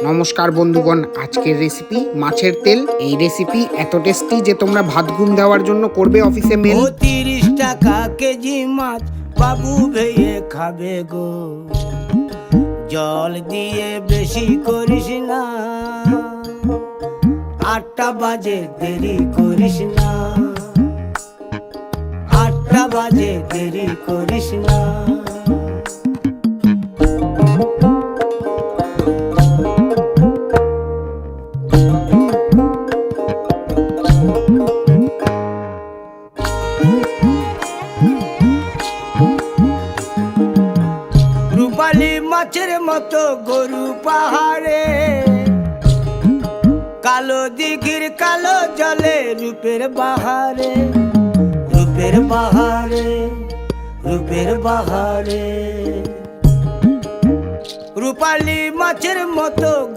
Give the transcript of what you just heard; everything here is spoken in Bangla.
নমস্কার বন্ধুগণ, আজকের রেসিপি মাছের তেল। এই রেসিপি এত টেস্টি যে তোমরা ভাত ঘুম দেওয়ার জন্য করবে অফিসে মেল। 30 টাকা কেজি মাছ বাবু ভেয়ে খাবে গো, জল দিয়ে বেশি করিস না, 8টা বাজে দেরি করিস না, 8টা বাজে দেরি করিস না। রূপালী মাছের মতো গরু পাহাড়ে, কালো দিঘির কালো জলে রূপের বাহারে, রূপের বাহারে, রূপের বাহারে। রূপালী মাছের মতো